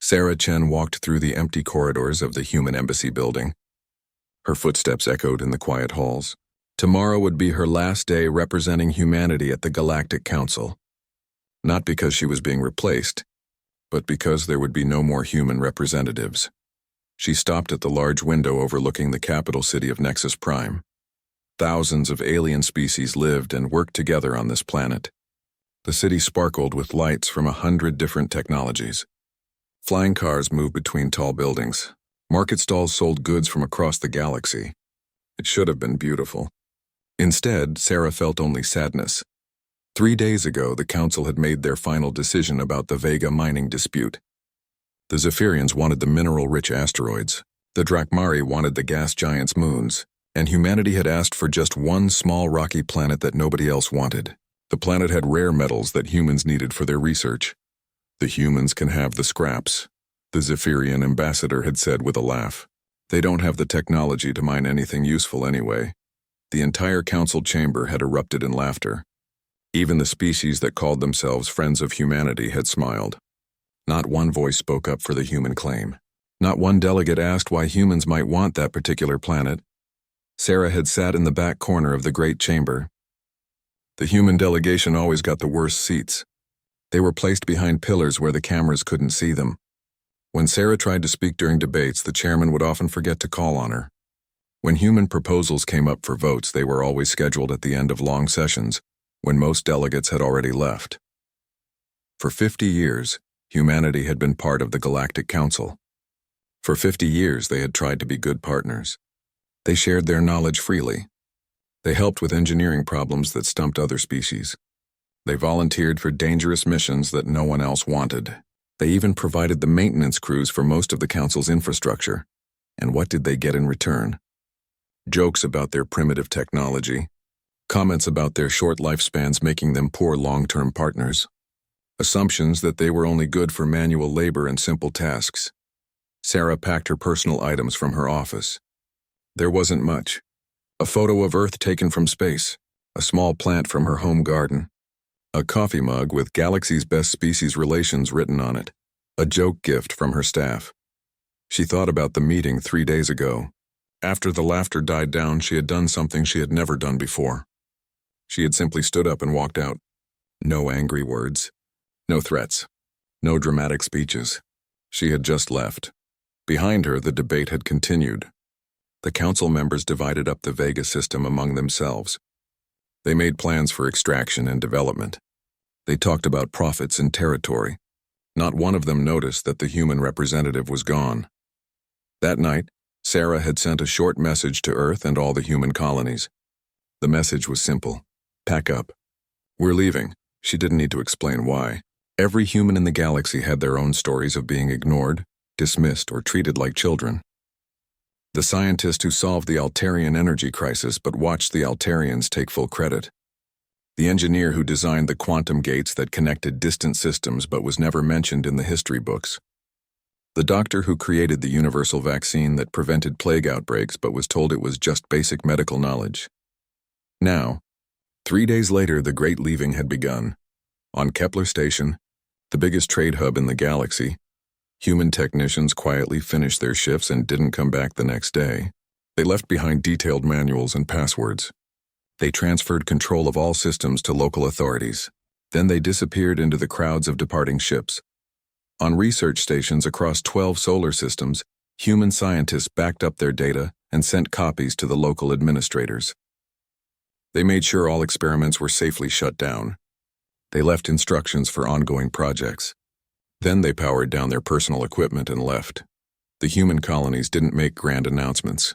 Sarah Chen walked through the empty corridors of the human embassy building. Her footsteps echoed in the quiet halls. Tomorrow would be her last day representing humanity at the Galactic Council. Not because she was being replaced, but because there would be no more human representatives. She stopped at the large window overlooking the capital city of Nexus Prime. Thousands of alien species lived and worked together on this planet. The city sparkled with lights from 100 different technologies. Flying cars moved between tall buildings. Market stalls sold goods from across the galaxy. It should have been beautiful. Instead, Sarah felt only sadness. 3 days ago, the Council had made their final decision about the Vega mining dispute. The Zephyrians wanted the mineral-rich asteroids, the Drakmari wanted the gas giants' moons, and humanity had asked for just one small rocky planet that nobody else wanted. The planet had rare metals that humans needed for their research. The humans can have the scraps, the Zephyrian ambassador had said with a laugh. They don't have the technology to mine anything useful anyway. The entire council chamber had erupted in laughter. Even the species that called themselves Friends of Humanity had smiled. Not one voice spoke up for the human claim. Not one delegate asked why humans might want that particular planet. Sarah had sat in the back corner of the great chamber. The human delegation always got the worst seats. They were placed behind pillars where the cameras couldn't see them. When Sarah tried to speak during debates, the chairman would often forget to call on her. When human proposals came up for votes, they were always scheduled at the end of long sessions, when most delegates had already left. For 50 years, humanity had been part of the Galactic Council. For 50 years, they had tried to be good partners. They shared their knowledge freely. They helped with engineering problems that stumped other species. They volunteered for dangerous missions that no one else wanted. They even provided the maintenance crews for most of the Council's infrastructure. And what did they get in return? Jokes about their primitive technology. Comments about their short lifespans making them poor long-term partners. Assumptions that they were only good for manual labor and simple tasks. Sarah packed her personal items from her office. There wasn't much. A photo of Earth taken from space, a small plant from her home garden, a coffee mug with Galaxy's Best Species Relations written on it, a joke gift from her staff. She thought about the meeting 3 days ago. After the laughter died down, she had done something she had never done before. She had simply stood up and walked out. No angry words. No threats. No dramatic speeches. She had just left. Behind her, the debate had continued. The council members divided up the Vega system among themselves. They made plans for extraction and development. They talked about profits and territory. Not one of them noticed that the human representative was gone. That night, Sarah had sent a short message to Earth and all the human colonies. The message was simple. Pack up. We're leaving. She didn't need to explain why. Every human in the galaxy had their own stories of being ignored, dismissed, or treated like children. The scientist who solved the Altarian energy crisis but watched the Altarians take full credit. The engineer who designed the quantum gates that connected distant systems but was never mentioned in the history books. The doctor who created the universal vaccine that prevented plague outbreaks but was told it was just basic medical knowledge. Now, 3 days later, the great leaving had begun. On Kepler Station, the biggest trade hub in the galaxy, human technicians quietly finished their shifts and didn't come back the next day. They left behind detailed manuals and passwords. They transferred control of all systems to local authorities. Then they disappeared into the crowds of departing ships. On research stations across 12 solar systems, human scientists backed up their data and sent copies to the local administrators. They made sure all experiments were safely shut down. They left instructions for ongoing projects. Then they powered down their personal equipment and left. The human colonies didn't make grand announcements.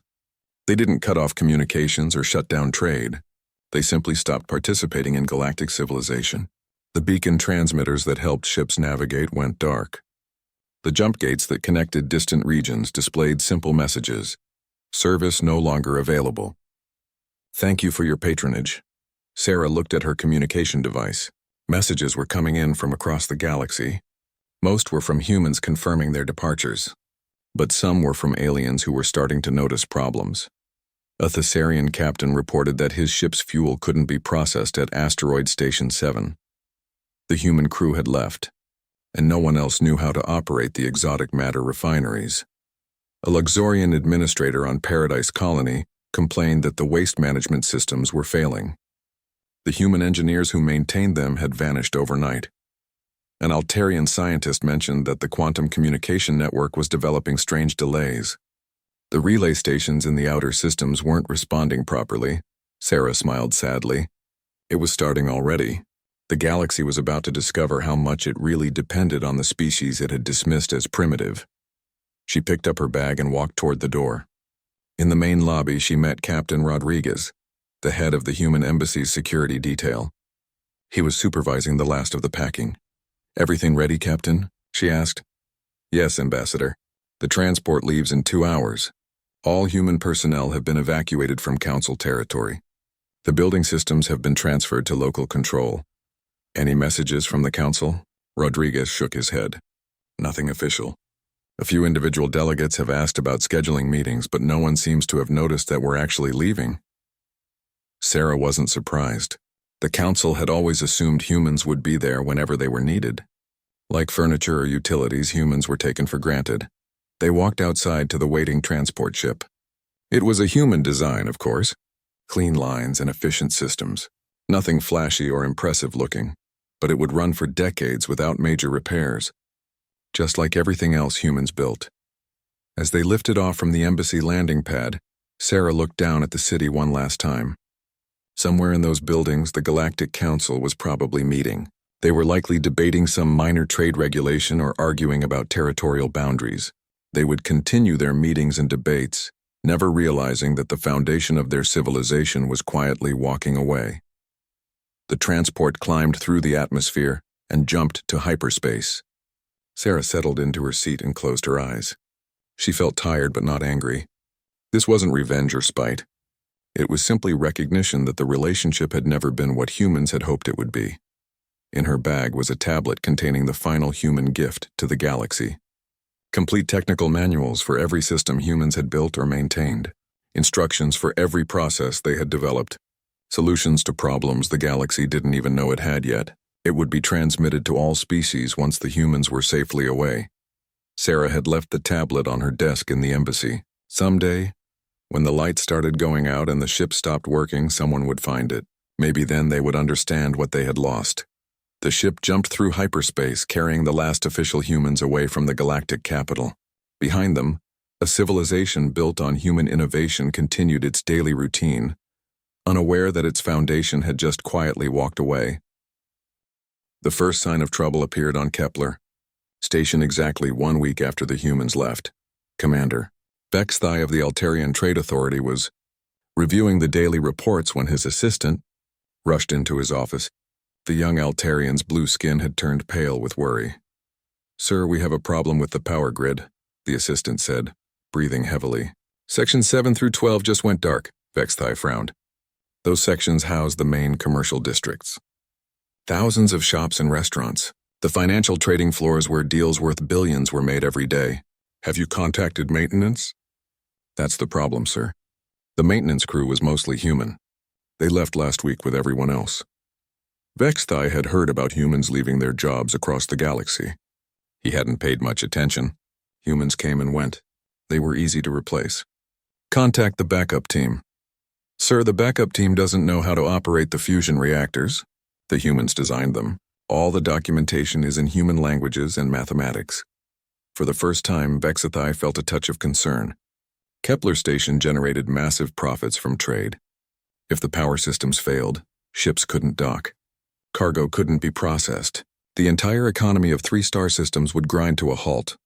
They didn't cut off communications or shut down trade. They simply stopped participating in galactic civilization. The beacon transmitters that helped ships navigate went dark. The jump gates that connected distant regions displayed simple messages. Service no longer available. Thank you for your patronage. Sarah looked at her communication device. Messages were coming in from across the galaxy. Most were from humans confirming their departures. But some were from aliens who were starting to notice problems. A Thessarian captain reported that his ship's fuel couldn't be processed at Asteroid Station 7. The human crew had left. and no one else knew how to operate the exotic matter refineries. A Luxorian administrator on Paradise Colony complained that the waste management systems were failing. The human engineers who maintained them had vanished overnight. An Altarian scientist mentioned that the quantum communication network was developing strange delays. The relay stations in the outer systems weren't responding properly. Sarah smiled sadly. It was starting already. The galaxy was about to discover how much it really depended on the species it had dismissed as primitive. She picked up her bag and walked toward the door. In the main lobby, she met Captain Rodriguez, the head of the human embassy's security detail. He was supervising the last of the packing. "Everything ready, Captain?" she asked. "Yes, Ambassador. The transport leaves in 2 hours. All human personnel have been evacuated from Council territory. The building systems have been transferred to local control. Any messages from the Council?" Rodriguez shook his head. "Nothing official. A few individual delegates have asked about scheduling meetings, but no one seems to have noticed that we're actually leaving." Sarah wasn't surprised. The Council had always assumed humans would be there whenever they were needed. Like furniture or utilities, humans were taken for granted. They walked outside to the waiting transport ship. It was a human design, of course. Clean lines and efficient systems. Nothing flashy or impressive looking, but it would run for decades without major repairs. Just like everything else humans built. As they lifted off from the embassy landing pad, Sarah looked down at the city one last time. Somewhere in those buildings, the Galactic Council was probably meeting. They were likely debating some minor trade regulation or arguing about territorial boundaries. They would continue their meetings and debates, never realizing that the foundation of their civilization was quietly walking away. The transport climbed through the atmosphere and jumped to hyperspace. Sarah settled into her seat and closed her eyes. She felt tired but not angry. This wasn't revenge or spite. It was simply recognition that the relationship had never been what humans had hoped it would be. In her bag was a tablet containing the final human gift to the galaxy. Complete technical manuals for every system humans had built or maintained. Instructions for every process they had developed. Solutions to problems the galaxy didn't even know it had yet. It would be transmitted to all species once the humans were safely away. Sarah had left the tablet on her desk in the embassy. Someday, when the lights started going out and the ship stopped working, someone would find it. Maybe then they would understand what they had lost. The ship jumped through hyperspace, carrying the last official humans away from the galactic capital. Behind them, a civilization built on human innovation continued its daily routine, unaware that its foundation had just quietly walked away. The first sign of trouble appeared on Kepler, stationed exactly 1 week after the humans left. Commander Bexthai of the Altarian Trade Authority was reviewing the daily reports when his assistant rushed into his office. The young Altarian's blue skin had turned pale with worry. "Sir, we have a problem with the power grid," the assistant said, breathing heavily. "Sections 7 through 12 just went dark," Bexthai frowned. Those sections house the main commercial districts. Thousands of shops and restaurants. The financial trading floors where deals worth billions were made every day. "Have you contacted maintenance?" "That's the problem, sir. The maintenance crew was mostly human. They left last week with everyone else." Bexthai had heard about humans leaving their jobs across the galaxy. He hadn't paid much attention. Humans came and went. They were easy to replace. "Contact the backup team." "Sir, the backup team doesn't know how to operate the fusion reactors. The humans designed them. All the documentation is in human languages and mathematics." For the first time, Bexthai felt a touch of concern. Kepler Station generated massive profits from trade. If the power systems failed, ships couldn't dock. Cargo couldn't be processed. The entire economy of 3-star systems would grind to a halt.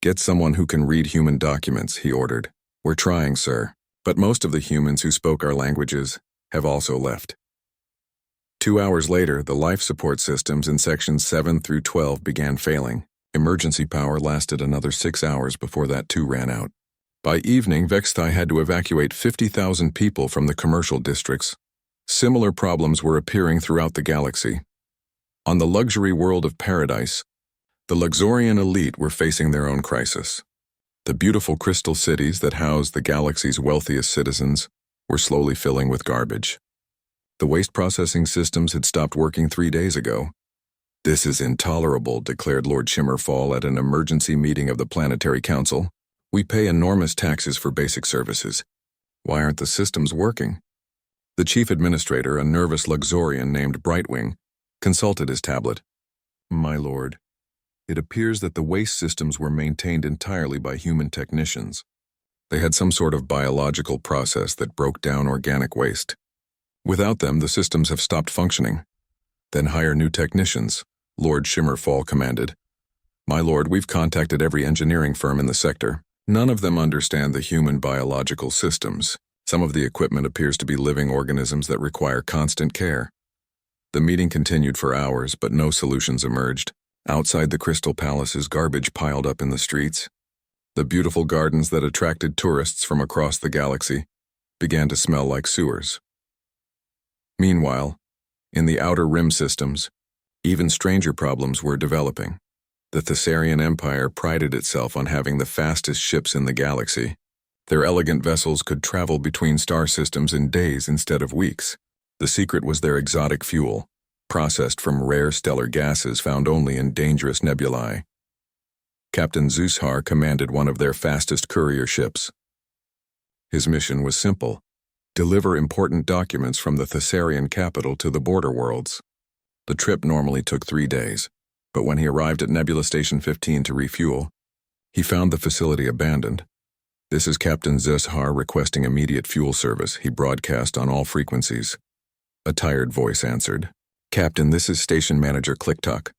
"Get someone who can read human documents," he ordered. "We're trying, sir, but most of the humans who spoke our languages have also left." 2 hours later, the life support systems in sections 7 through 12 began failing. Emergency power lasted another 6 hours before that too ran out. By evening, Bexthai had to evacuate 50,000 people from the commercial districts. Similar problems were appearing throughout the galaxy. On the luxury world of Paradise, the Luxorian elite were facing their own crisis. The beautiful crystal cities that housed the galaxy's wealthiest citizens were slowly filling with garbage. The waste processing systems had stopped working 3 days ago. "This is intolerable," declared Lord Shimmerfall at an emergency meeting of the Planetary Council. "We pay enormous taxes for basic services. Why aren't the systems working?" The chief administrator, a nervous Luxorian named Brightwing, consulted his tablet. "My lord, it appears that the waste systems were maintained entirely by human technicians. They had some sort of biological process that broke down organic waste. Without them, the systems have stopped functioning." "Then hire new technicians," Lord Shimmerfall commanded. "My lord, we've contacted every engineering firm in the sector. None of them understand the human biological systems. Some of the equipment appears to be living organisms that require constant care." The meeting continued for hours, but no solutions emerged. Outside the Crystal Palace's garbage piled up in the streets. The beautiful gardens that attracted tourists from across the galaxy began to smell like sewers. Meanwhile, in the Outer Rim systems, even stranger problems were developing. The Thessarian Empire prided itself on having the fastest ships in the galaxy. Their elegant vessels could travel between star systems in days instead of weeks. The secret was their exotic fuel, processed from rare stellar gases found only in dangerous nebulae. Captain Zushar commanded one of their fastest courier ships. His mission was simple: deliver important documents from the Thessarian capital to the border worlds. The trip normally took 3 days, but when he arrived at Nebula Station 15 to refuel, he found the facility abandoned. "This is Captain Zushar requesting immediate fuel service," he broadcast on all frequencies. A tired voice answered. "Captain, this is Station Manager Clicktuck.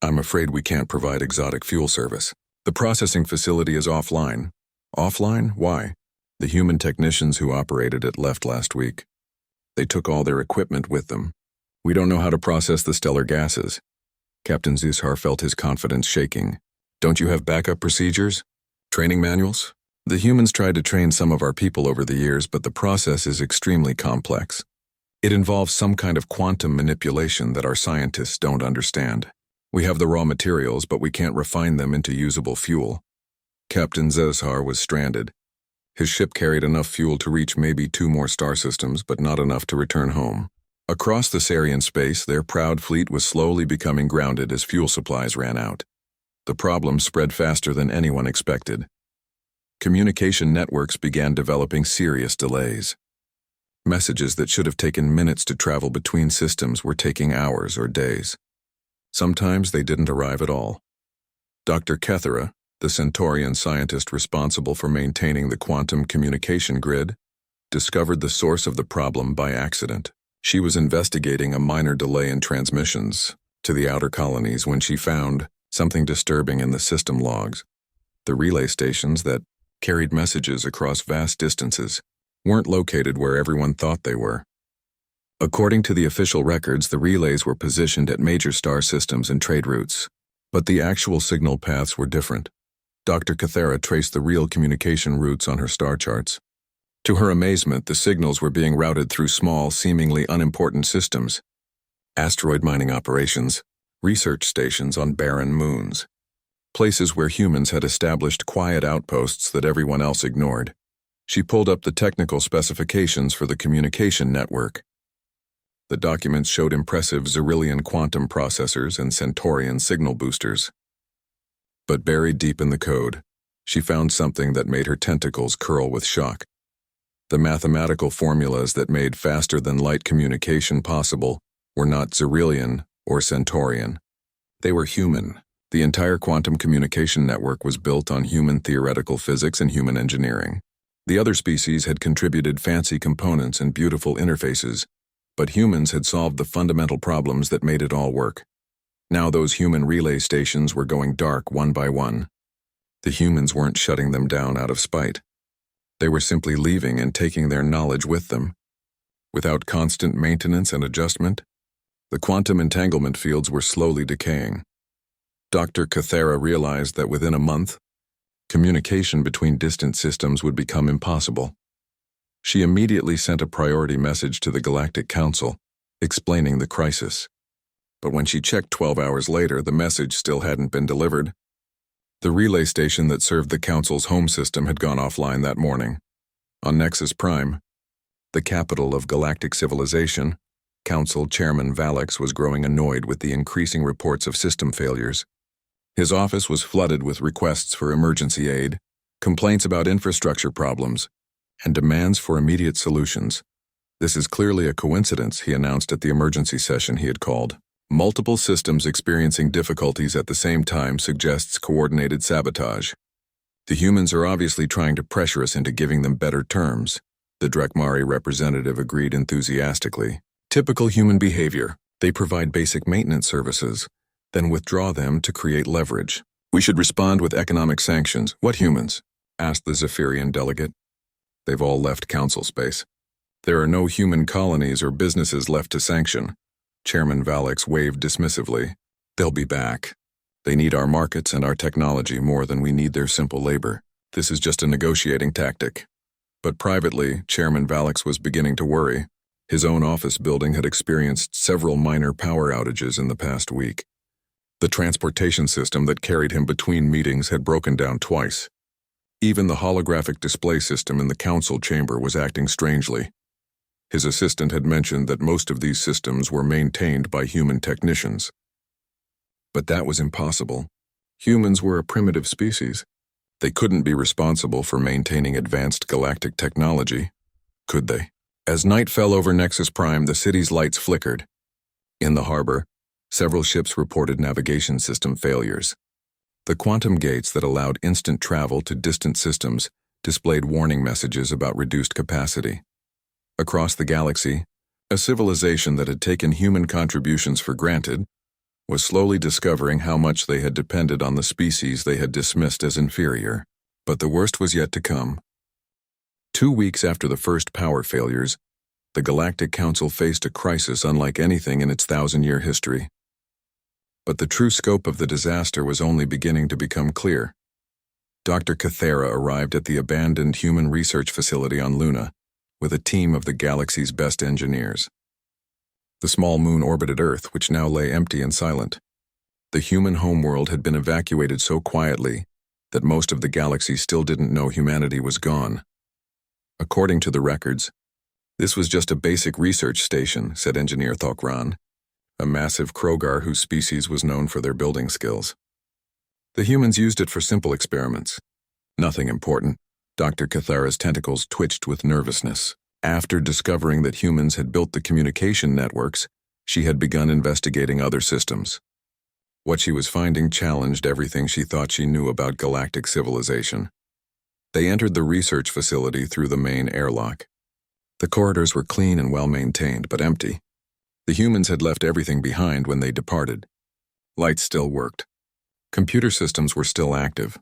I'm afraid we can't provide exotic fuel service. The processing facility is offline." "Offline? Why?" "The human technicians who operated it left last week. They took all their equipment with them. We don't know how to process the stellar gases." Captain Zushar felt his confidence shaking. "Don't you have backup procedures? Training manuals?" "The humans tried to train some of our people over the years, but the process is extremely complex. It involves some kind of quantum manipulation that our scientists don't understand. We have the raw materials, but we can't refine them into usable fuel." Captain Zushar was stranded. His ship carried enough fuel to reach maybe 2 more star systems, but not enough to return home. Across the Thessarian space, their proud fleet was slowly becoming grounded as fuel supplies ran out. The problem spread faster than anyone expected. Communication networks began developing serious delays. Messages that should have taken minutes to travel between systems were taking hours or days. Sometimes they didn't arrive at all. Dr. Kethera, the Centaurian scientist responsible for maintaining the quantum communication grid, discovered the source of the problem by accident. She was investigating a minor delay in transmissions to the outer colonies when she found something disturbing in the system logs. The relay stations that carried messages across vast distances weren't located where everyone thought they were. According to the official records, the relays were positioned at major star systems and trade routes, but the actual signal paths were different. Dr. Kethera traced the real communication routes on her star charts. To her amazement, the signals were being routed through small, seemingly unimportant systems. Asteroid mining operations, research stations on barren moons, places where humans had established quiet outposts that everyone else ignored. She pulled up the technical specifications for the communication network. The documents showed impressive Xerillian quantum processors and Centaurian signal boosters. But buried deep in the code, she found something that made her tentacles curl with shock. The mathematical formulas that made faster-than-light communication possible were not Xerillian or Centaurian. They were human. The entire quantum communication network was built on human theoretical physics and human engineering. The other species had contributed fancy components and beautiful interfaces, but humans had solved the fundamental problems that made it all work. Now those human relay stations were going dark one by one. The humans weren't shutting them down out of spite. They were simply leaving and taking their knowledge with them. Without constant maintenance and adjustment, the quantum entanglement fields were slowly decaying. Dr. Kethera realized that within a month, communication between distant systems would become impossible. She immediately sent a priority message to the Galactic Council, explaining the crisis. But when she checked 12 hours later, the message still hadn't been delivered. The relay station that served the Council's home system had gone offline that morning. On Nexus Prime, the capital of galactic civilization, Council Chairman Valix was growing annoyed with the increasing reports of system failures. His office was flooded with requests for emergency aid, complaints about infrastructure problems, and demands for immediate solutions. "This is clearly a coincidence," he announced at the emergency session he had called. "Multiple systems experiencing difficulties at the same time suggests coordinated sabotage. The humans are obviously trying to pressure us into giving them better terms." The Drekmari representative agreed enthusiastically. "Typical human behavior. They provide basic maintenance services, then withdraw them to create leverage. We should respond with economic sanctions." "What humans?" asked the Zephyrian delegate. "They've all left council space. There are no human colonies or businesses left to sanction." Chairman Valix waved dismissively. "They'll be back. They need our markets and our technology more than we need their simple labor. This is just a negotiating tactic." But privately, Chairman Valix was beginning to worry. His own office building had experienced several minor power outages in the past week. The transportation system that carried him between meetings had broken down twice. Even the holographic display system in the council chamber was acting strangely. His assistant had mentioned that most of these systems were maintained by human technicians. But that was impossible. Humans were a primitive species. They couldn't be responsible for maintaining advanced galactic technology, could they? As night fell over Nexus Prime, the city's lights flickered. In the harbor, several ships reported navigation system failures. The quantum gates that allowed instant travel to distant systems displayed warning messages about reduced capacity. Across the galaxy, a civilization that had taken human contributions for granted was slowly discovering how much they had depended on the species they had dismissed as inferior. But the worst was yet to come. 2 weeks after the first power failures, the Galactic Council faced a crisis unlike anything in its 1,000-year history. But the true scope of the disaster was only beginning to become clear. Dr. Cathera arrived at the abandoned human research facility on Luna with a team of the galaxy's best engineers. The small moon orbited Earth, which now lay empty and silent. The human homeworld had been evacuated so quietly that most of the galaxy still didn't know humanity was gone. According to the records, this was just a basic research station, said Engineer Thokran, a massive Krogar whose species was known for their building skills. The humans used it for simple experiments. Nothing important. Dr. Cathera's tentacles twitched with nervousness. After discovering that humans had built the communication networks, she had begun investigating other systems. What she was finding challenged everything she thought she knew about galactic civilization. They entered the research facility through the main airlock. The corridors were clean and well-maintained, but empty. The humans had left everything behind when they departed. Lights still worked. Computer systems were still active.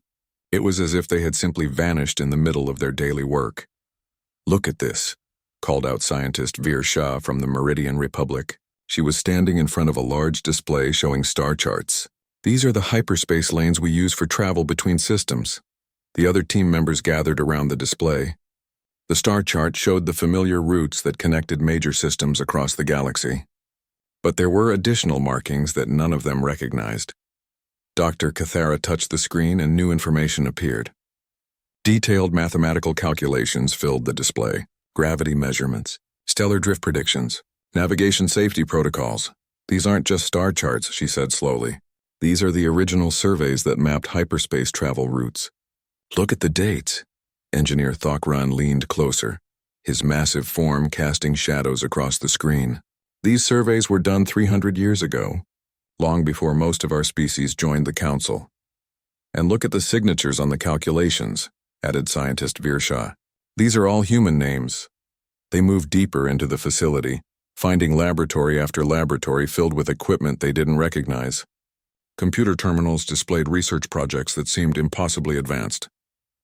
It was as if they had simply vanished in the middle of their daily work. "Look at this," called out scientist Veer Shah from the Meridian Republic. She was standing in front of a large display showing star charts. "These are the hyperspace lanes we use for travel between systems." The other team members gathered around the display. The star chart showed the familiar routes that connected major systems across the galaxy. But there were additional markings that none of them recognized. Dr. Cathera touched the screen and new information appeared. Detailed mathematical calculations filled the display. Gravity measurements, stellar drift predictions, navigation safety protocols. "These aren't just star charts," she said slowly. "These are the original surveys that mapped hyperspace travel routes." "Look at the dates." Engineer Thokran leaned closer, his massive form casting shadows across the screen. "These surveys were done 300 years ago, long before most of our species joined the Council. And look at the signatures on the calculations," added scientist Veer Shah. "These are all human names." They moved deeper into the facility, finding laboratory after laboratory filled with equipment they didn't recognize. Computer terminals displayed research projects that seemed impossibly advanced.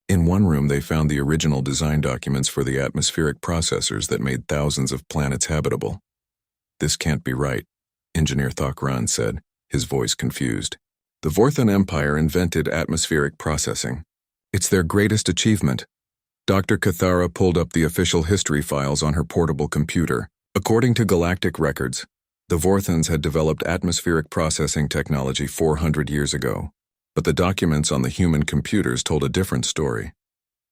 In one room they found the original design documents for the atmospheric processors that made thousands of planets habitable. "This can't be right," Engineer Thokran said, his voice confused. "The Vorthan Empire invented atmospheric processing. It's their greatest achievement." Dr. Cathera pulled up the official history files on her portable computer. According to galactic records, the Vorthans had developed atmospheric processing technology 400 years ago, but the documents on the human computers told a different story.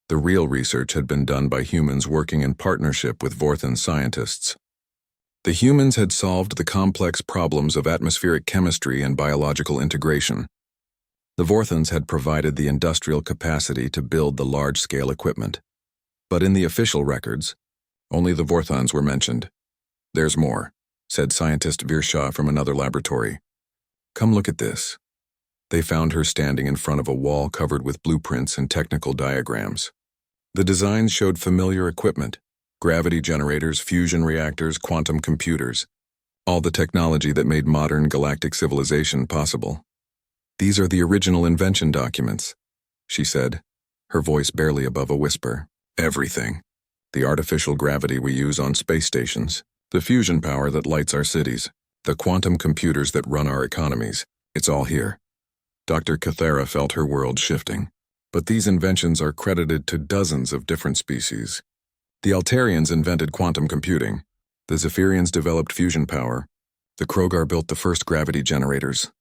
The real research had been done by humans working in partnership with Vorthan scientists. The humans had solved the complex problems of atmospheric chemistry and biological integration. The Vorthons had provided the industrial capacity to build the large-scale equipment. But in the official records, only the Vorthons were mentioned. "There's more," said scientist Virsha from another laboratory. "Come look at this." They found her standing in front of a wall covered with blueprints and technical diagrams. The designs showed familiar equipment: gravity generators, fusion reactors, quantum computers, all the technology that made modern galactic civilization possible. "These are the original invention documents," she said, her voice barely above a whisper. "Everything. The artificial gravity we use on space stations, the fusion power that lights our cities, the quantum computers that run our economies. It's all here." Dr. Cathara felt her world shifting. But these inventions are credited to dozens of different species. The Altarians invented quantum computing. The Zephyrians developed fusion power. The Krogar built the first gravity generators.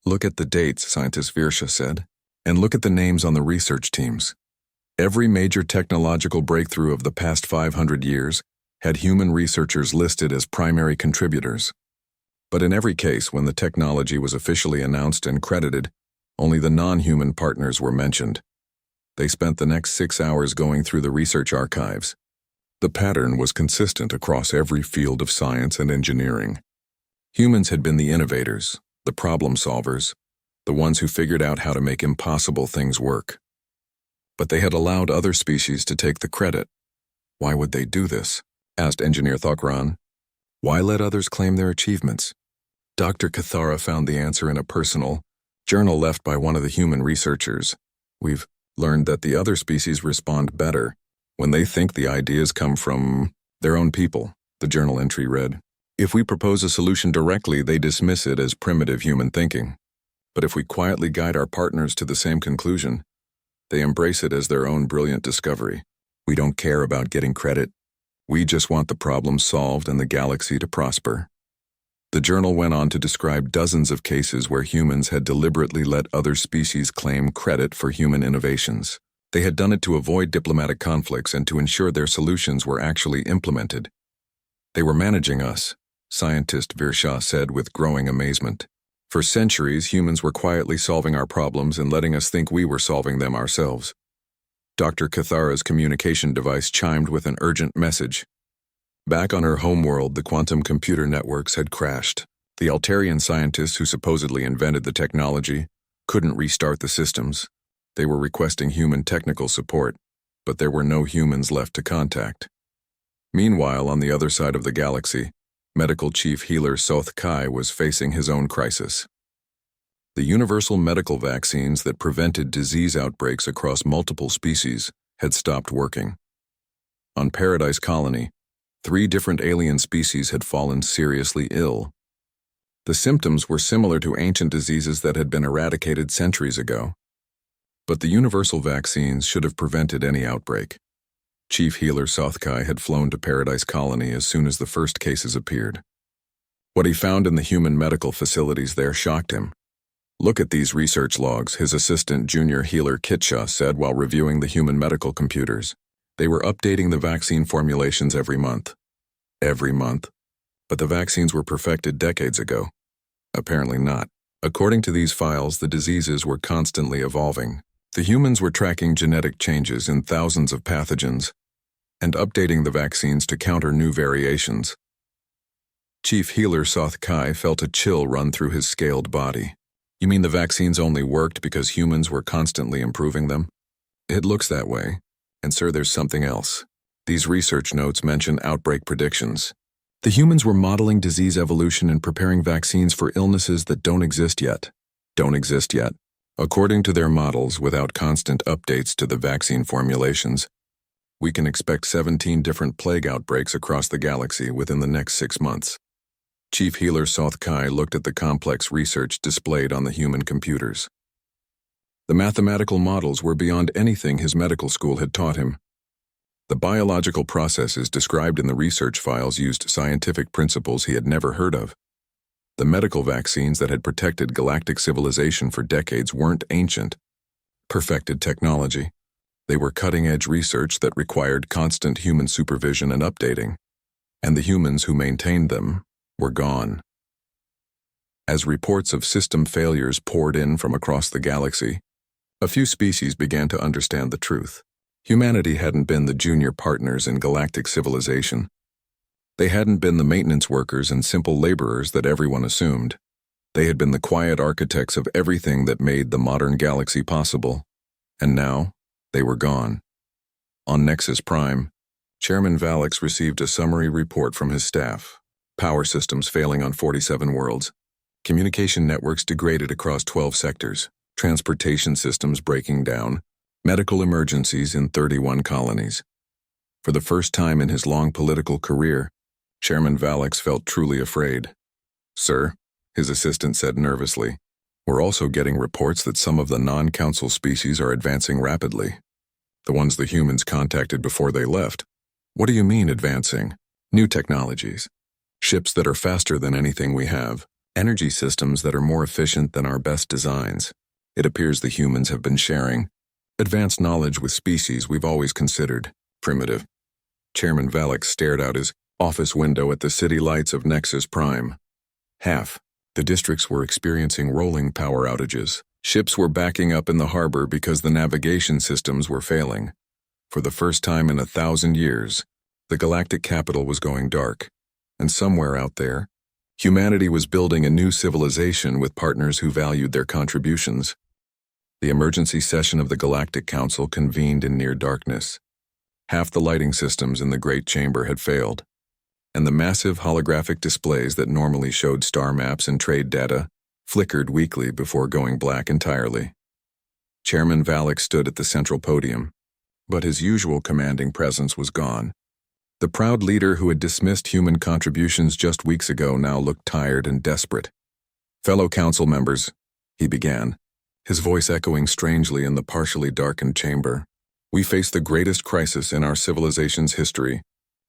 "Look at the dates," scientist Virsha said, "and look at the names on the research teams. Every major technological breakthrough of the past 500 years had human researchers listed as primary contributors. But in every case, when the technology was officially announced and credited, only the non-human partners were mentioned. They spent the next 6 hours going through the research archives. The pattern was consistent across every field of science and engineering. Humans had been the innovators, the problem solvers, the ones who figured out how to make impossible things work. But they had allowed other species to take the credit. "Why would they do this?" asked Engineer Thokran. "Why let others claim their achievements?" Dr. Cathara found the answer in a personal journal left by one of the human researchers. "We've learned that the other species respond better when they think the ideas come from their own people," the journal entry read. "If we propose a solution directly, they dismiss it as primitive human thinking. But if we quietly guide our partners to the same conclusion, they embrace it as their own brilliant discovery. We don't care about getting credit. We just want the problem solved and the galaxy to prosper." The journal went on to describe dozens of cases where humans had deliberately let other species claim credit for human innovations. They had done it to avoid diplomatic conflicts and to ensure their solutions were actually implemented. "They were managing us," scientist Virsha said with growing amazement. "For centuries, humans were quietly solving our problems and letting us think we were solving them ourselves." Dr. Cathara's communication device chimed with an urgent message. Back on her homeworld, the quantum computer networks had crashed. The Altarian scientists who supposedly invented the technology couldn't restart the systems. They were requesting human technical support, but there were no humans left to contact. Meanwhile, on the other side of the galaxy, Medical Chief Healer Soth Kai was facing his own crisis. The universal medical vaccines that prevented disease outbreaks across multiple species had stopped working. On Paradise Colony, 3 different alien species had fallen seriously ill. The symptoms were similar to ancient diseases that had been eradicated centuries ago. But the universal vaccines should have prevented any outbreak. Chief Healer Sothkai had flown to Paradise Colony as soon as the first cases appeared. What he found in the human medical facilities there shocked him. "Look at these research logs," his assistant junior healer Kitsha said while reviewing the human medical computers. They were updating the vaccine formulations every month. Every month. But the vaccines were perfected decades ago. Apparently not. According to these files, the diseases were constantly evolving. The humans were tracking genetic changes in thousands of pathogens and updating the vaccines to counter new variations. Chief Healer Soth Kai felt a chill run through his scaled body. "You mean the vaccines only worked because humans were constantly improving them?" "It looks that way. And sir, there's something else. These research notes mention outbreak predictions. The humans were modeling disease evolution and preparing vaccines for illnesses that don't exist yet. According to their models, without constant updates to the vaccine formulations, we can expect 17 different plague outbreaks across the galaxy within the next 6 months. Chief Healer Soth Kai looked at the complex research displayed on the human computers. The mathematical models were beyond anything his medical school had taught him. The biological processes described in the research files used scientific principles he had never heard of. The medical vaccines that had protected galactic civilization for decades weren't ancient, perfected technology. They were cutting-edge research that required constant human supervision and updating. and the humans who maintained them were gone. As reports of system failures poured in from across the galaxy, a few species began to understand the truth. Humanity hadn't been the junior partners in galactic civilization. They hadn't been the maintenance workers and simple laborers that everyone assumed. They had been the quiet architects of everything that made the modern galaxy possible. And now, they were gone. On Nexus Prime, Chairman Valix received a summary report from his staff. Power systems failing on 47 worlds. Communication networks degraded across 12 sectors. Transportation systems breaking down. Medical emergencies in 31 colonies. For the first time in his long political career, Chairman Valix felt truly afraid. "Sir," his assistant said nervously, "we're also getting reports that some of the non-council species are advancing rapidly. The ones the humans contacted before they left." "What do you mean advancing?" "New technologies. Ships that are faster than anything we have. Energy systems that are more efficient than our best designs. It appears the humans have been sharing advanced knowledge with species we've always considered primitive." Chairman Valix stared out his office window at the city lights of Nexus Prime. Half the districts were experiencing rolling power outages. Ships were backing up in the harbor because the navigation systems were failing. For the first time in 1,000 years, the galactic capital was going dark. And somewhere out there, humanity was building a new civilization with partners who valued their contributions. The emergency session of the Galactic Council convened in near darkness. Half the lighting systems in the Great Chamber had failed, and the massive holographic displays that normally showed star maps and trade data flickered weakly before going black entirely. Chairman Valix stood at the central podium, but his usual commanding presence was gone. The proud leader who had dismissed human contributions just weeks ago now looked tired and desperate. "Fellow council members," he began, his voice echoing strangely in the partially darkened chamber, "we face the greatest crisis in our civilization's history,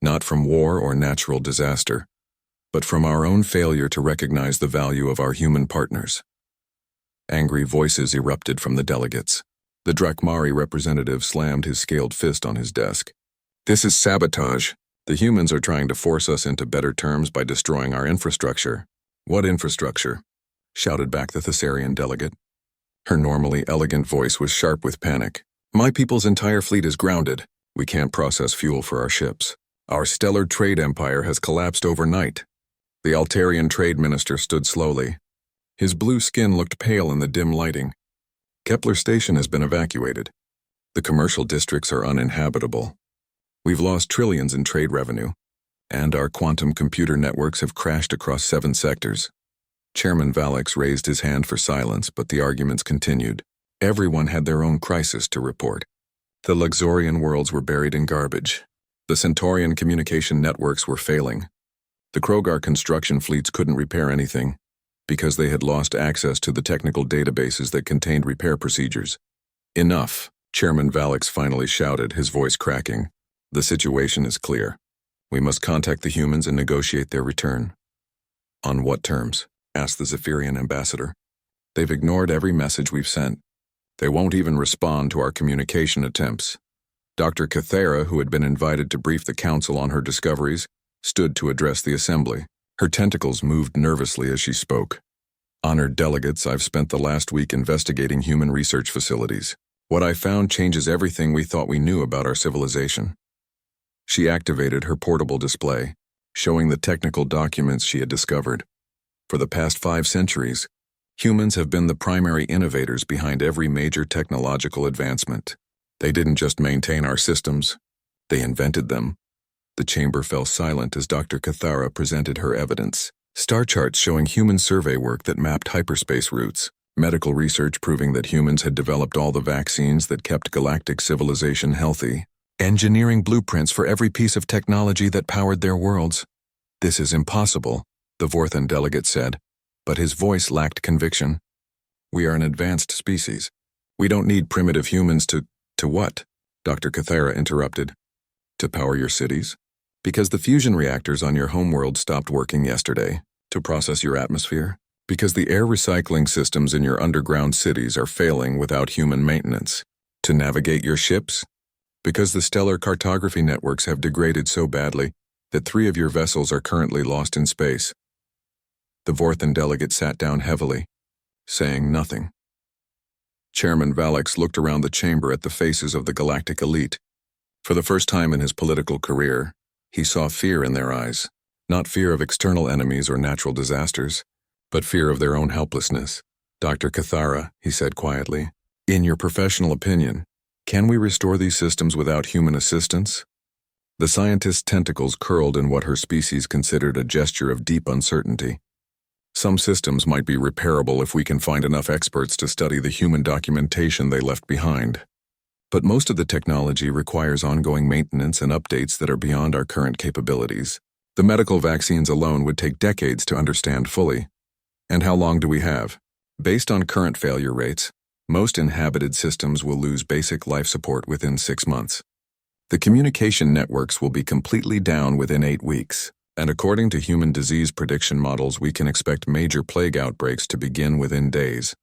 not from war or natural disaster, but from our own failure to recognize the value of our human partners." Angry voices erupted from the delegates. The Drakmari representative slammed his scaled fist on his desk. "This is sabotage. The humans are trying to force us into better terms by destroying our infrastructure." "What infrastructure?" shouted back the Thessarian delegate. Her normally elegant voice was sharp with panic. "My people's entire fleet is grounded. We can't process fuel for our ships. Our stellar trade empire has collapsed overnight." The Altarian trade minister stood slowly. His blue skin looked pale in the dim lighting. "Kepler Station has been evacuated. The commercial districts are uninhabitable. We've lost trillions in trade revenue, and our quantum computer networks have crashed across 7 sectors." Chairman Valix raised his hand for silence, but the arguments continued. Everyone had their own crisis to report. The Luxorian worlds were buried in garbage. The Centaurian communication networks were failing. The Krogar construction fleets couldn't repair anything because they had lost access to the technical databases that contained repair procedures. "Enough," Chairman Valix finally shouted, his voice cracking. "The situation is clear. We must contact the humans and negotiate their return." "On what terms?" asked the Zephyrian ambassador. "They've ignored every message we've sent. They won't even respond to our communication attempts." Dr. Cathera, who had been invited to brief the council on her discoveries, stood to address the assembly. Her tentacles moved nervously as she spoke. "Honored delegates, I've spent the last week investigating human research facilities. What I found changes everything we thought we knew about our civilization." She activated her portable display, showing the technical documents she had discovered. For the past 5 centuries, humans have been the primary innovators behind every major technological advancement. They didn't just maintain our systems, they invented them. The chamber fell silent as Dr. Cathara presented her evidence. Star charts showing human survey work that mapped hyperspace routes, medical research proving that humans had developed all the vaccines that kept galactic civilization healthy, engineering blueprints for every piece of technology that powered their worlds. "This is impossible," the Vorthan delegate said, but his voice lacked conviction. "We are an advanced species. We don't need primitive humans to what?" Dr. Cathara interrupted. "To power your cities? Because the fusion reactors on your homeworld stopped working yesterday. To process your atmosphere? Because the air recycling systems in your underground cities are failing without human maintenance. To navigate your ships? Because the stellar cartography networks have degraded so badly that 3 of your vessels are currently lost in space. The Vorthan delegate sat down heavily, saying nothing. Chairman Valix looked around the chamber at the faces of the galactic elite. For the first time in his political career, he saw fear in their eyes, not fear of external enemies or natural disasters, but fear of their own helplessness. Dr. Cathara, he said quietly, in your professional opinion, can we restore these systems without human assistance? The scientist's tentacles curled in what her species considered a gesture of deep uncertainty. Some systems might be repairable if we can find enough experts to study the human documentation they left behind. But most of the technology requires ongoing maintenance and updates that are beyond our current capabilities. The medical vaccines alone would take decades to understand fully. And how long do we have? Based on current failure rates, most inhabited systems will lose basic life support within 6 months. The communication networks will be completely down within 8 weeks, and according to human disease prediction models, we can expect major plague outbreaks to begin within days.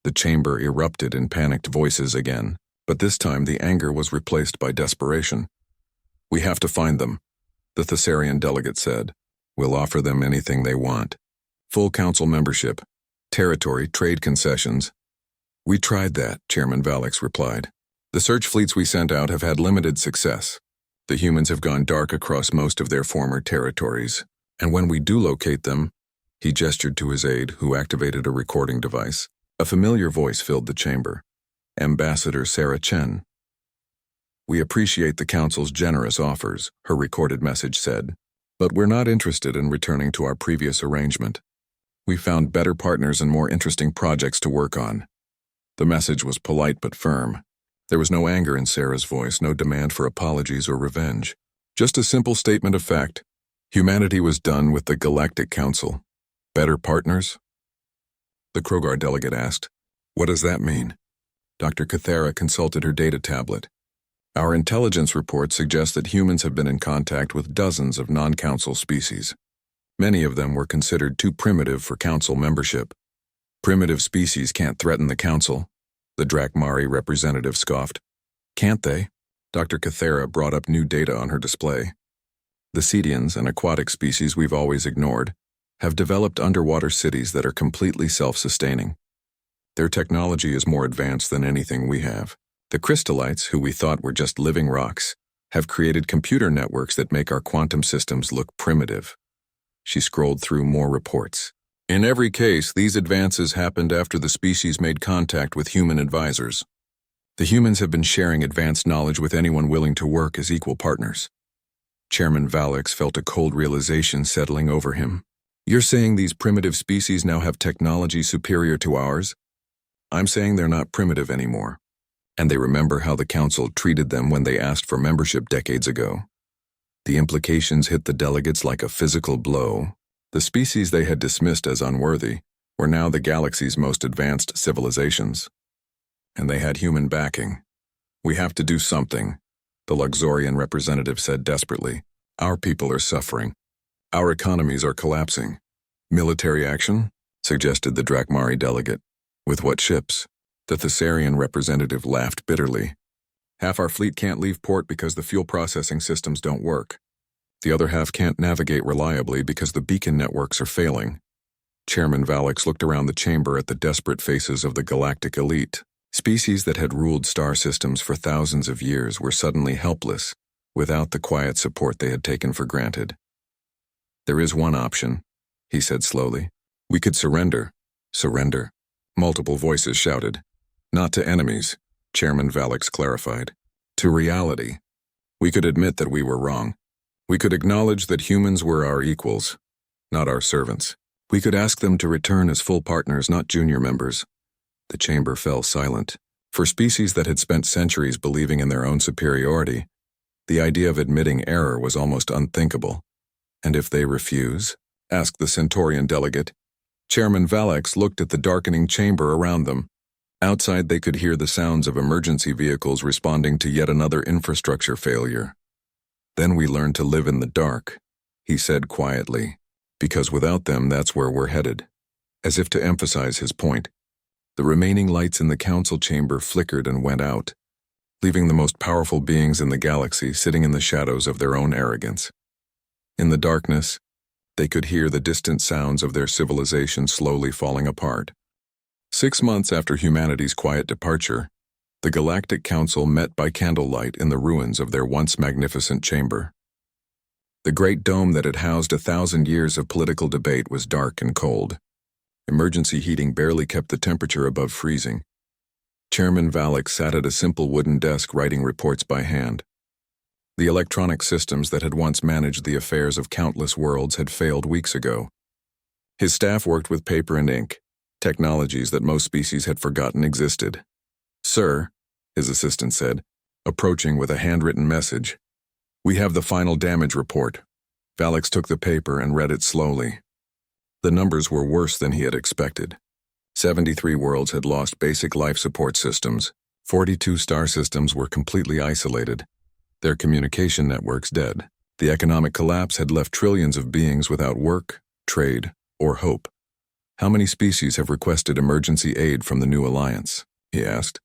The chamber erupted in panicked voices again, but this time the anger was replaced by desperation. We have to find them, the Thessarian delegate said. We'll offer them anything they want. Full council membership, territory, trade concessions. We tried that, Chairman Valix replied. The search fleets we sent out have had limited success. The humans have gone dark across most of their former territories, and when we do locate them, he gestured to his aide, who activated a recording device. A familiar voice filled the chamber. Ambassador Sarah Chen. We appreciate the Council's generous offers, her recorded message said, but we're not interested in returning to our previous arrangement. We found better partners and more interesting projects to work on. The message was polite but firm. There was no anger in Sarah's voice, no demand for apologies or revenge. Just a simple statement of fact. Humanity was done with the Galactic Council. Better partners? The Krogar delegate asked. What does that mean? Dr. Cathara consulted her data tablet. Our intelligence report suggests that humans have been in contact with dozens of non-council species. Many of them were considered too primitive for council membership. Primitive species can't threaten the council, the Drakmari representative scoffed. Can't they? Dr. Cathara brought up new data on her display. The Cedians, an aquatic species we've always ignored, have developed underwater cities that are completely self-sustaining. Their technology is more advanced than anything we have. The crystallites, who we thought were just living rocks, have created computer networks that make our quantum systems look primitive. She scrolled through more reports. In every case, these advances happened after the species made contact with human advisors. The humans have been sharing advanced knowledge with anyone willing to work as equal partners. Chairman Valix felt a cold realization settling over him. You're saying these primitive species now have technology superior to ours? I'm saying they're not primitive anymore. And they remember how the Council treated them when they asked for membership decades ago. The implications hit the delegates like a physical blow. The species they had dismissed as unworthy were now the galaxy's most advanced civilizations. And they had human backing. We have to do something, the Luxorian representative said desperately. Our people are suffering. Our economies are collapsing. Military action? Suggested the Drakmari delegate. With what ships? The Thessarian representative laughed bitterly. Half our fleet can't leave port because the fuel processing systems don't work. The other half can't navigate reliably because the beacon networks are failing. Chairman Valix looked around the chamber at the desperate faces of the galactic elite. Species that had ruled star systems for thousands of years were suddenly helpless, without the quiet support they had taken for granted. There is one option, he said slowly. We could surrender. Surrender. Multiple voices shouted. Not to enemies, Chairman Valix clarified. To reality. We could admit that we were wrong. We could acknowledge that humans were our equals, not our servants. We could ask them to return as full partners, not junior members. The chamber fell silent. For species that had spent centuries believing in their own superiority, the idea of admitting error was almost unthinkable. And if they refuse? Asked the Centaurian delegate. Chairman Valix looked at the darkening chamber around them. Outside they could hear the sounds of emergency vehicles responding to yet another infrastructure failure. Then we learn to live in the dark, he said quietly, because without them that's where we're headed. As if to emphasize his point, the remaining lights in the council chamber flickered and went out, leaving the most powerful beings in the galaxy sitting in the shadows of their own arrogance. In the darkness, they could hear the distant sounds of their civilization slowly falling apart. 6 months after humanity's quiet departure, the Galactic Council met by candlelight in the ruins of their once magnificent chamber. The great dome that had housed 1,000 years of political debate was dark and cold. Emergency heating barely kept the temperature above freezing. Chairman Valek sat at a simple wooden desk writing reports by hand. The electronic systems that had once managed the affairs of countless worlds had failed weeks ago. His staff worked with paper and ink, technologies that most species had forgotten existed. "Sir," his assistant said, approaching with a handwritten message, "we have the final damage report." Valek took the paper and read it slowly. The numbers were worse than he had expected. 73 worlds had lost basic life support systems. 42 star systems were completely isolated, their communication networks dead. The economic collapse had left trillions of beings without work, trade, or hope. "How many species have requested emergency aid from the new alliance?" he asked.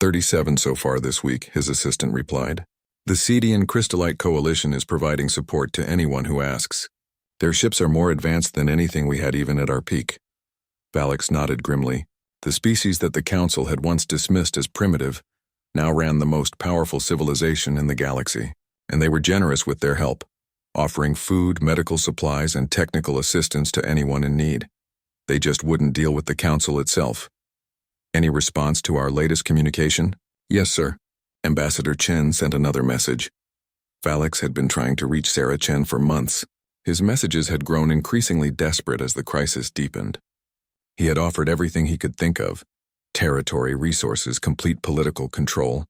37 so far this week, his assistant replied. "The Cedian Crystallite Coalition is providing support to anyone who asks. Their ships are more advanced than anything we had even at our peak." Valek nodded grimly. The species that the Council had once dismissed as primitive now ran the most powerful civilization in the galaxy, and they were generous with their help, offering food, medical supplies, and technical assistance to anyone in need. They just wouldn't deal with the Council itself. "Any response to our latest communication?" "Yes, sir." Ambassador Chen sent another message. Valek had been trying to reach Sarah Chen for months. His messages had grown increasingly desperate as the crisis deepened. He had offered everything he could think of: territory, resources, complete political control.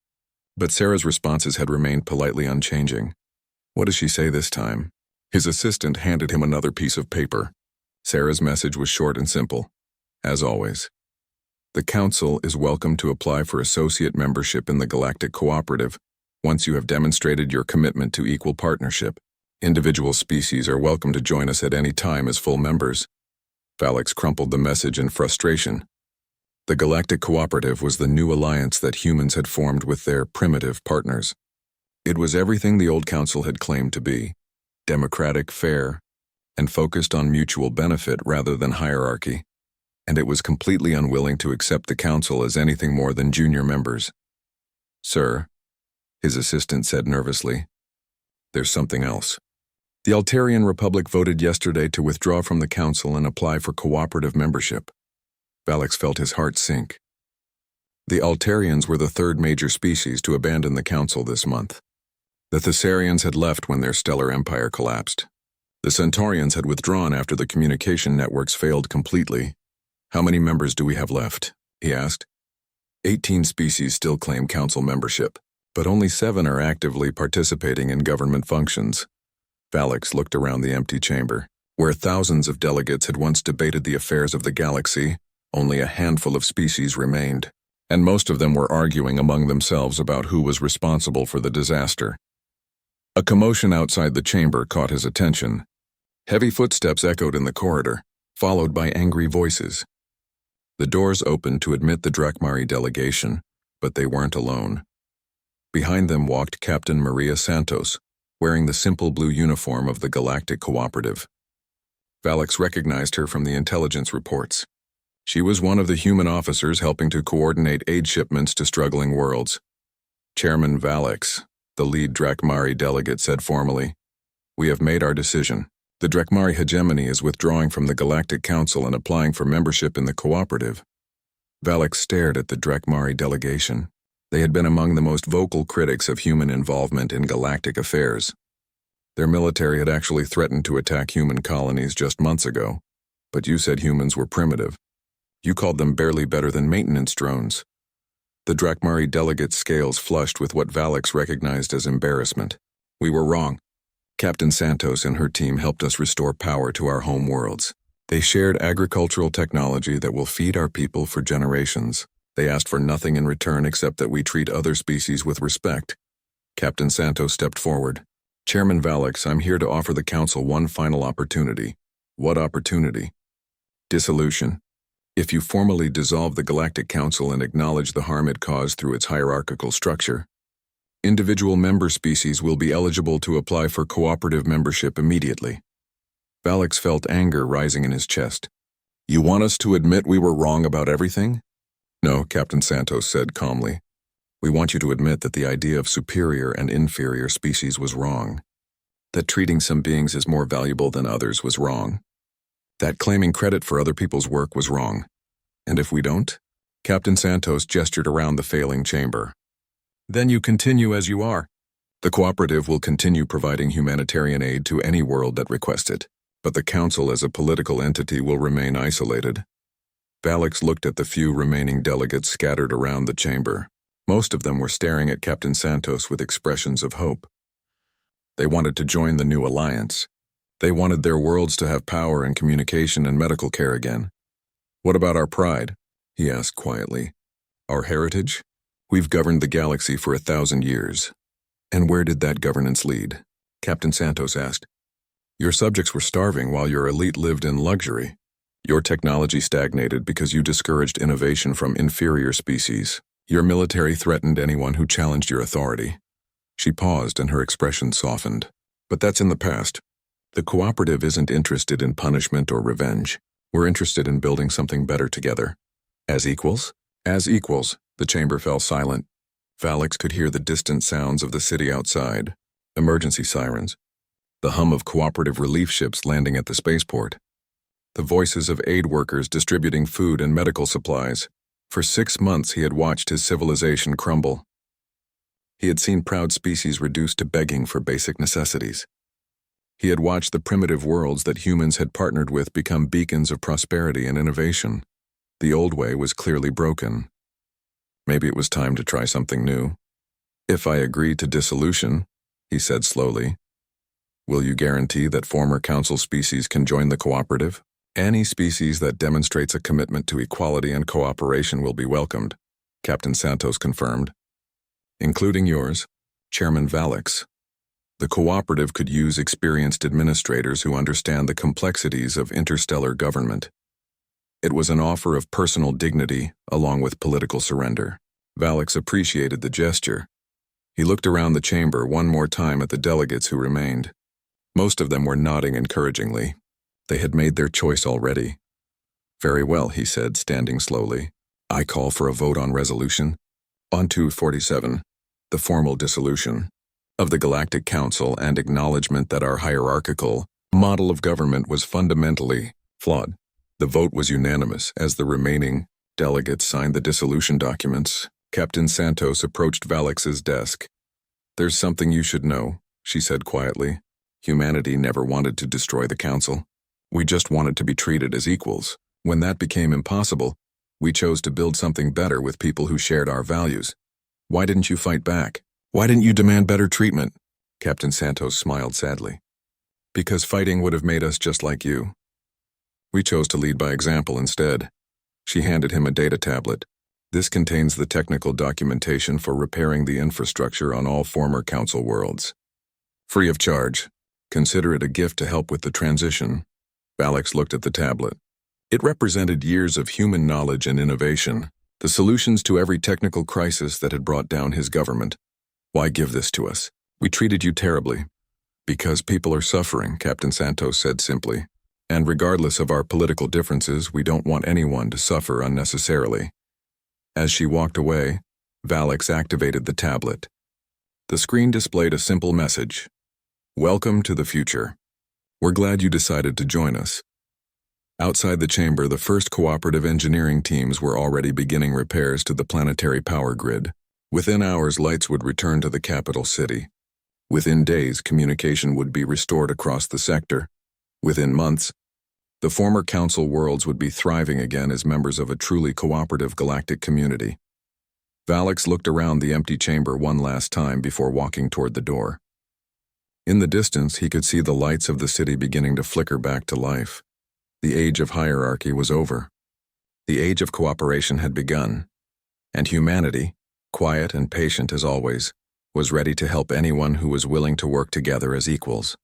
But Sarah's responses had remained politely unchanging. "What does she say this time?" His assistant handed him another piece of paper. Sarah's message was short and simple. As always. "The Council is welcome to apply for associate membership in the Galactic Cooperative once you have demonstrated your commitment to equal partnership. Individual species are welcome to join us at any time as full members." Valek crumpled the message in frustration. The Galactic Cooperative was the new alliance that humans had formed with their primitive partners. It was everything the old Council had claimed to be: democratic, fair, and focused on mutual benefit rather than hierarchy. And it was completely unwilling to accept the Council as anything more than junior members. "Sir," his assistant said nervously, "there's something else. The Altarian Republic voted yesterday to withdraw from the Council and apply for cooperative membership." Valek felt his heart sink. The Altarians were the third major species to abandon the Council this month. The Thessarians had left when their stellar empire collapsed. The Centaurians had withdrawn after the communication networks failed completely. "How many members do we have left?" he asked. 18 species still claim Council membership, but only 7 are actively participating in government functions. Valek looked around the empty chamber. Where thousands of delegates had once debated the affairs of the galaxy, only a handful of species remained, and most of them were arguing among themselves about who was responsible for the disaster. A commotion outside the chamber caught his attention. Heavy footsteps echoed in the corridor, followed by angry voices. The doors opened to admit the Drakmari delegation, but they weren't alone. Behind them walked Captain Maria Santos, wearing the simple blue uniform of the Galactic Cooperative. Valek recognized her from the intelligence reports. She was one of the human officers helping to coordinate aid shipments to struggling worlds. "Chairman Valek," the lead Drakmari delegate said formally, "we have made our decision. The Drakmari hegemony is withdrawing from the Galactic Council and applying for membership in the Cooperative." Valek stared at the Drakmari delegation. They had been among the most vocal critics of human involvement in galactic affairs. Their military had actually threatened to attack human colonies just months ago, but you said humans were primitive. You called them barely better than maintenance drones. The Drakmari delegate's scales flushed with what Valek recognized as embarrassment. "We were wrong. Captain Santos and her team helped us restore power to our home worlds. They shared agricultural technology that will feed our people for generations. They asked for nothing in return except that we treat other species with respect." Captain Santos stepped forward. "Chairman Valek, I'm here to offer the Council one final opportunity." "What opportunity?" "Dissolution. If you formally dissolve the Galactic Council and acknowledge the harm it caused through its hierarchical structure, Individual member species will be eligible to apply for cooperative membership immediately. Valix felt anger rising in his chest. You want us to admit we were wrong about everything? No, Captain Santos said calmly. We want you to admit that the idea of superior and inferior species was wrong. That treating some beings as more valuable than others was wrong. That claiming credit for other people's work was wrong. And if we don't? Captain Santos gestured around the failing chamber. Then you continue as you are. The cooperative will continue providing humanitarian aid to any world that requests it, but the Council as a political entity will remain isolated. Valix looked at the few remaining delegates scattered around the chamber. Most of them were staring at Captain Santos with expressions of hope. They wanted to join the new alliance. They wanted their worlds to have power and communication and medical care again. What about our pride? He asked quietly. Our heritage? We've governed the galaxy for 1,000 years. And where did that governance lead? Captain Santos asked. Your subjects were starving while your elite lived in luxury. Your technology stagnated because you discouraged innovation from inferior species. Your military threatened anyone who challenged your authority. She paused and her expression softened. But that's in the past. The cooperative isn't interested in punishment or revenge. We're interested in building something better together. As equals? As equals. The chamber fell silent. Valix could hear the distant sounds of the city outside. Emergency sirens. The hum of cooperative relief ships landing at the spaceport. The voices of aid workers distributing food and medical supplies. For 6 months he had watched his civilization crumble. He had seen proud species reduced to begging for basic necessities. He had watched the primitive worlds that humans had partnered with become beacons of prosperity and innovation. The old way was clearly broken. Maybe it was time to try something new. If I agree to dissolution, he said slowly, will you guarantee that former council species can join the cooperative? Any species that demonstrates a commitment to equality and cooperation will be welcomed, Captain Santos confirmed. Including yours, Chairman Valix. The cooperative could use experienced administrators who understand the complexities of interstellar government. It was an offer of personal dignity along with political surrender. Valix appreciated the gesture. He looked around the chamber one more time at the delegates who remained. Most of them were nodding encouragingly. They had made their choice already. Very well, he said, standing slowly. I call for a vote on resolution. On 247, the formal dissolution of the Galactic Council and acknowledgement that our hierarchical model of government was fundamentally flawed. The vote was unanimous as the remaining delegates signed the dissolution documents. Captain Santos approached Valix's desk. There's something you should know, she said quietly. Humanity never wanted to destroy the Council. We just wanted to be treated as equals. When that became impossible, we chose to build something better with people who shared our values. Why didn't you fight back? Why didn't you demand better treatment? Captain Santos smiled sadly. Because fighting would have made us just like you. We chose to lead by example instead. She handed him a data tablet. This contains the technical documentation for repairing the infrastructure on all former Council worlds. Free of charge. Consider it a gift to help with the transition. Valix looked at the tablet. It represented years of human knowledge and innovation, the solutions to every technical crisis that had brought down his government. Why give this to us? We treated you terribly. Because people are suffering, Captain Santos said simply. And regardless of our political differences, we don't want anyone to suffer unnecessarily. As she walked away, Valix activated the tablet. The screen displayed a simple message. Welcome to the future. We're glad you decided to join us. Outside the chamber, the first cooperative engineering teams were already beginning repairs to the planetary power grid. Within hours, lights would return to the capital city. Within days, communication would be restored across the sector. Within months, the former Council worlds would be thriving again as members of a truly cooperative galactic community. Valix looked around the empty chamber one last time before walking toward the door. In the distance, he could see the lights of the city beginning to flicker back to life. The age of hierarchy was over. The age of cooperation had begun. And humanity, quiet and patient as always, was ready to help anyone who was willing to work together as equals.